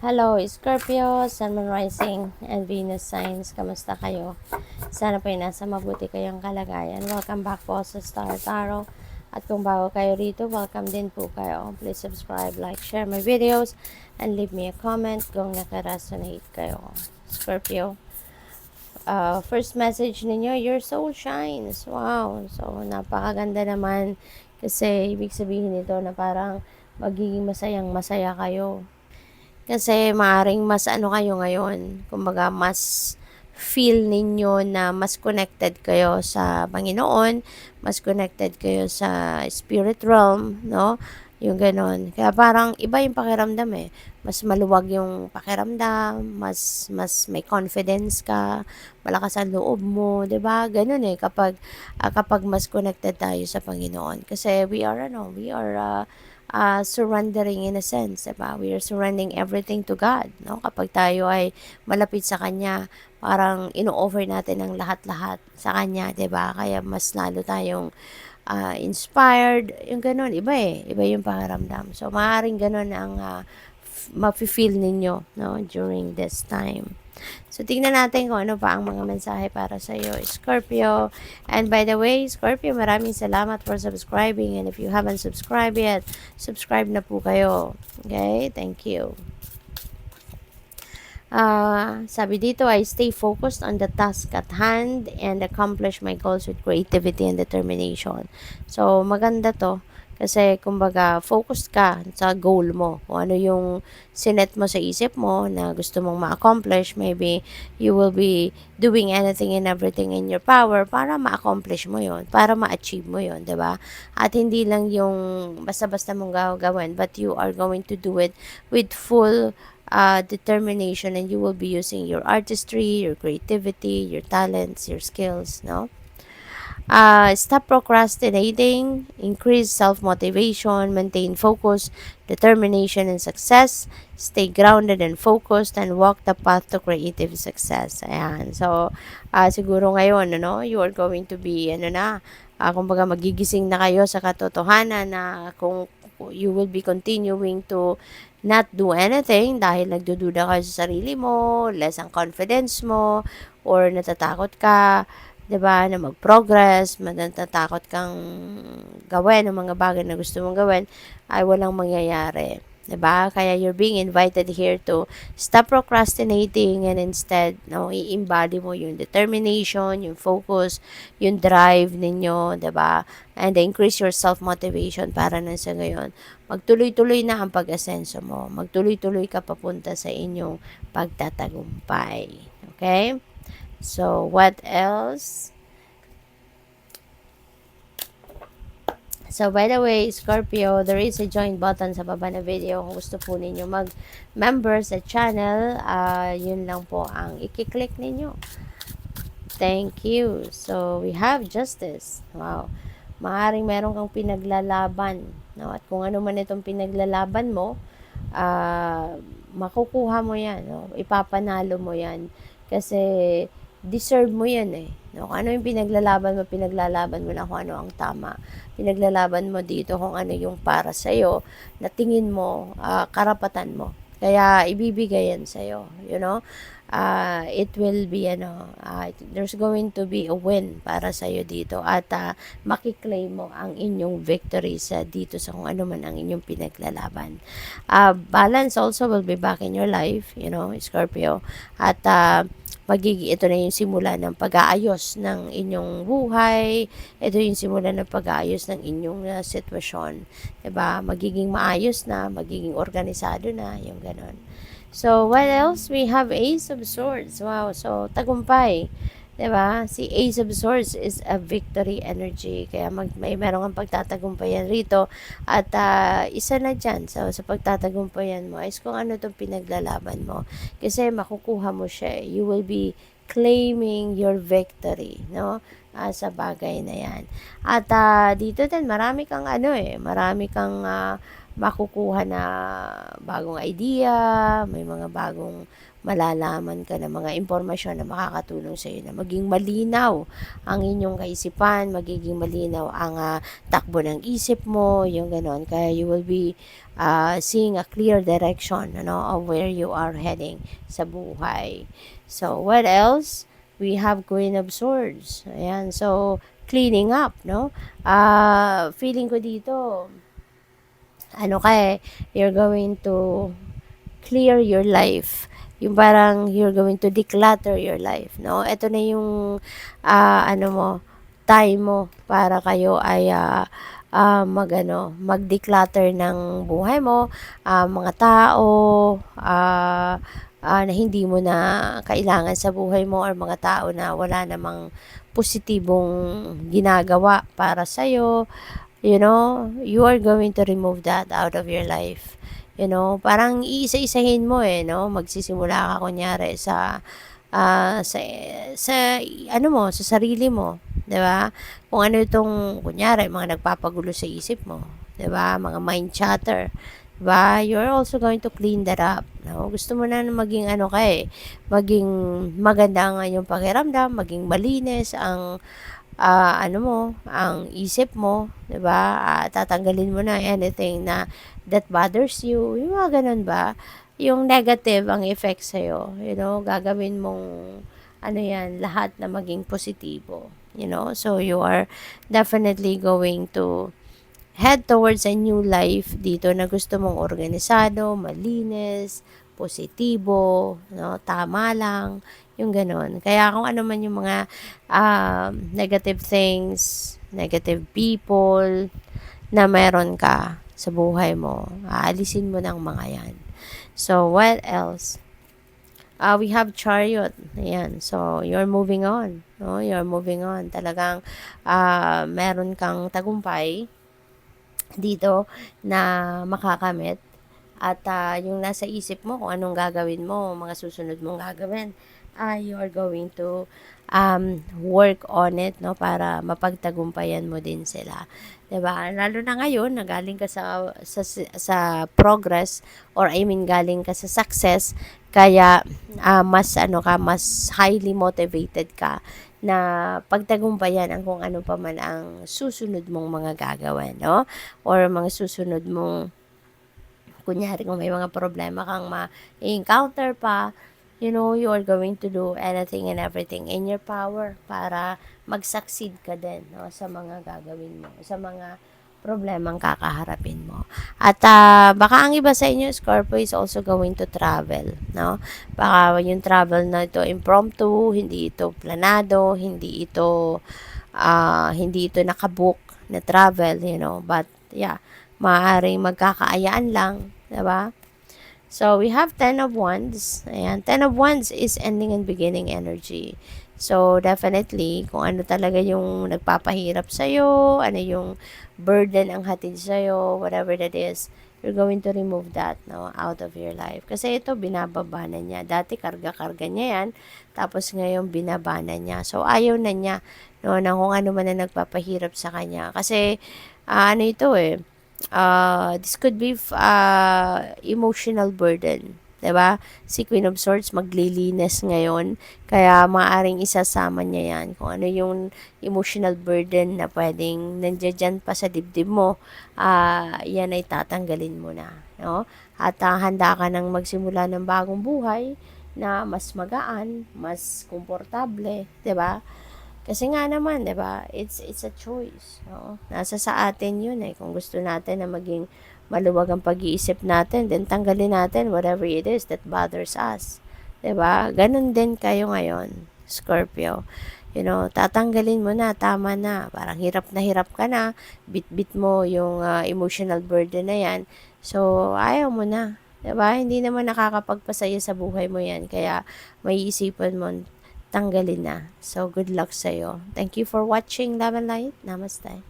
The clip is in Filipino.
Hello, Scorpio, Sun, Moon, Rising, and Venus signs. Kamusta kayo? Sana po ay nasa mabuti kayong kalagayan. Welcome back po sa Star Tarot. At kung bago kayo rito, welcome din po kayo. Please subscribe, like, share my videos, and leave me a comment kung nakaresonate kayo. Scorpio, first message ninyo, your soul shines. Wow. So, napakaganda naman kasi ibig sabihin nito na parang magiging masayang masaya kayo. Kasi maaring mas ano kayo ngayon, kumbaga mas feel ninyo na mas connected kayo sa Panginoon, mas connected kayo sa spirit realm, no? Yung ganon. Kaya parang iba yung pakiramdam eh. Mas maluwag yung pakiramdam, mas may confidence ka, malakas ang loob mo, 'di ba? Ganun eh kapag mas connected tayo sa Panginoon. Kasi we are surrendering in a sense, diba? We are surrendering everything to God, no? Kapag tayo ay malapit sa Kanya, parang ino-offer natin ang lahat-lahat sa Kanya, diba? Kaya mas lalo tayong inspired, yung ganun, iba eh, iba yung pakiramdam. So, maaaring ganun ang mafe-feel ninyo, no, during this time. So, tingnan natin kung ano pa ang mga mensahe para sa iyo, Scorpio. And by the way, Scorpio, maraming salamat for subscribing. And if you haven't subscribed yet, subscribe na po kayo. Okay? Thank you. Sabi dito, I stay focused on the task at hand and accomplish my goals with creativity and determination. So, maganda to. Kasi, kumbaga, focused ka sa goal mo. Kung ano yung sinet mo sa isip mo na gusto mong ma-accomplish, maybe you will be doing anything and everything in your power para ma-accomplish mo yon, para ma-achieve mo yon, diba? At hindi lang yung basta-basta mong gawin, but you are going to do it with full determination, and you will be using your artistry, your creativity, your talents, your skills, no? Stop procrastinating, increase self-motivation, maintain focus, determination, and success. Stay grounded and focused and walk the path to creative success. Ayan. So, siguro ngayon, ano, you are going to be, kumbaga magigising na kayo sa katotohanan na kung you will be continuing to not do anything dahil nagdududa ka sa sarili mo, less ang confidence mo, or natatakot ka, 'di ba, na mag-progress, natatakot kang gawin ang mga bagay na gusto mong gawin, ay walang mangyayari. 'Di ba? Kaya you're being invited here to stop procrastinating and instead, no, i-embody mo yung determination, yung focus, yung drive ninyo, 'di ba? And increase your self-motivation para na sa ngayon. Magtuloy-tuloy na ang pag-asenso mo. Magtuloy-tuloy ka papunta sa inyong pagtatagumpay. Okay? So, what else? So, by the way, Scorpio, there is a join button sa baba na video. Kung gusto po ninyo mag-member sa channel, yun lang po ang i-click ninyo. Thank you. So, we have justice. Wow. Maaring meron kang pinaglalaban. No? At kung ano man itong pinaglalaban mo, makukuha mo yan. No? Ipapanalo mo yan. Kasi, deserve mo yan eh. No? Kung ano yung pinaglalaban mo na kung ano ang tama. Pinaglalaban mo dito kung ano yung para sa'yo, na tingin mo, karapatan mo. Kaya, ibibigay yan sa'yo. You know? It will be, there's going to be a win para sa'yo dito. At, makiklaim mo ang inyong victory sa dito sa kung ano man ang inyong pinaglalaban. Balance also will be back in your life, you know, Scorpio. At, ito na yung simula ng pag-aayos ng inyong buhay. Ito yung simula ng pag-aayos ng inyong sitwasyon. Diba? Magiging maayos na, magiging organisado na, yung ganon. So, what else? We have Ace of Swords. Wow. So, tagumpay. Diba? Si Ace of Swords is a victory energy. Kaya meron kang pagtatagumpayan rito. At isa na dyan. So, sa pagtatagumpayan mo is kung ano itong pinaglalaban mo. Kasi makukuha mo siya. You will be claiming your victory. No? Sa bagay na yan. At dito din, marami kang makukuha na bagong idea, may mga bagong malalaman ka na mga impormasyon na makakatulong sa iyo na maging malinaw ang inyong kaisipan, magiging malinaw ang takbo ng isip mo, yung ganon. Kaya you will be seeing a clear direction, of where you are heading sa buhay. So, what else? We have Queen of Swords. Ayan, so, cleaning up, no? Feeling ko dito, you're going to clear your life. Yung parang you're going to declutter your life, no? Ito na yung time mo para kayo ay mag-declutter ng buhay mo, mga tao, na hindi mo na kailangan sa buhay mo or mga tao na wala namang positibong ginagawa para sa'yo. You are going to remove that out of your life. Parang iisa-isahin mo no? Magsisimula ka kunyari sa sa sarili mo, 'di ba? Kung ano itong kunyari mga nagpapagulo sa isip mo, 'di ba? Mga mind chatter, 'di ba? You're also going to clean that up, no? Gusto mo na maging maging maganda ang iyong pakiramdam, maging malinis ang ang isip mo, 'di ba? Tatanggalin mo na anything that bothers you. Yung mga ganun ba? Yung negative ang effect sa iyo, gagawin mong lahat na maging positibo, So you are definitely going to head towards a new life dito na gusto mong organisado, malinis, positibo, tama lang, yung ganon. Kaya kung ano man yung mga negative things, negative people na meron ka sa buhay mo, aalisin mo ng mga yan. So, what else? We have Chariot. Ayan. So, you're moving on. No? You're moving on. Talagang meron kang tagumpay dito na makakamit. At yung nasa isip mo, kung anong gagawin mo, mga susunod mong gagawin, you are going to work on it, no, para mapagtagumpayan mo din sila. 'Di ba? Lalo na ngayon, nagaling ka sa progress, or I mean galing ka sa success, kaya mas highly motivated ka na pagtagumpayan ang kung ano pa man ang susunod mong mga gagawin, no? Or mga susunod mong, kunyari kung may mga problema kang ma-encounter pa, you are going to do anything and everything in your power para mag-succeed ka din, no, sa mga gagawin mo, sa mga problemang kakaharapin mo. At baka ang iba sa inyo, Scorpio, is also going to travel, no? Baka yung travel na ito impromptu, hindi ito planado, hindi ito nakabook na travel, but yeah, maaaring magkakaayaan lang, 'di ba? So, we have 10 of Wands. Ayan, 10 of Wands is ending and beginning energy. So, definitely, kung ano talaga yung nagpapahirap sa'yo, ano yung burden ang hatid sa'yo, whatever that is, you're going to remove that, no, out of your life. Kasi ito, binababa na niya. Dati, karga-karga niya yan. Tapos, ngayon, binaba na niya. So, ayaw na niya, no, na kung ano man na nagpapahirap sa kanya. Kasi, this could be emotional burden, 'di ba? Si Queen of Swords maglilinis ngayon, kaya maaring isasama niya 'yan. Kung ano yung emotional burden na pwedeng nandiyan pa sa dibdib mo, yan ay tatanggalin mo na, no? At handa ka nang magsimula ng bagong buhay na mas magaan, mas komportable, 'di ba? Kasi nga naman, 'di ba? It's a choice, no? Nasa sa atin 'yun kung gusto natin na maging maluwag ang pag-iisip natin, then tanggalin natin whatever it is that bothers us. 'Di ba? Ganun din kayo ngayon, Scorpio. Tatanggalin mo na, tama na. Parang hirap ka na, bit-bit mo yung emotional burden na 'yan. So, ayaw mo na. 'Di ba? Hindi naman nakakapagpasaya sa buhay mo 'yan. Kaya may isipan mo tanggalin na. So, good luck sa'yo. Thank you for watching, Love and Light. Namaste.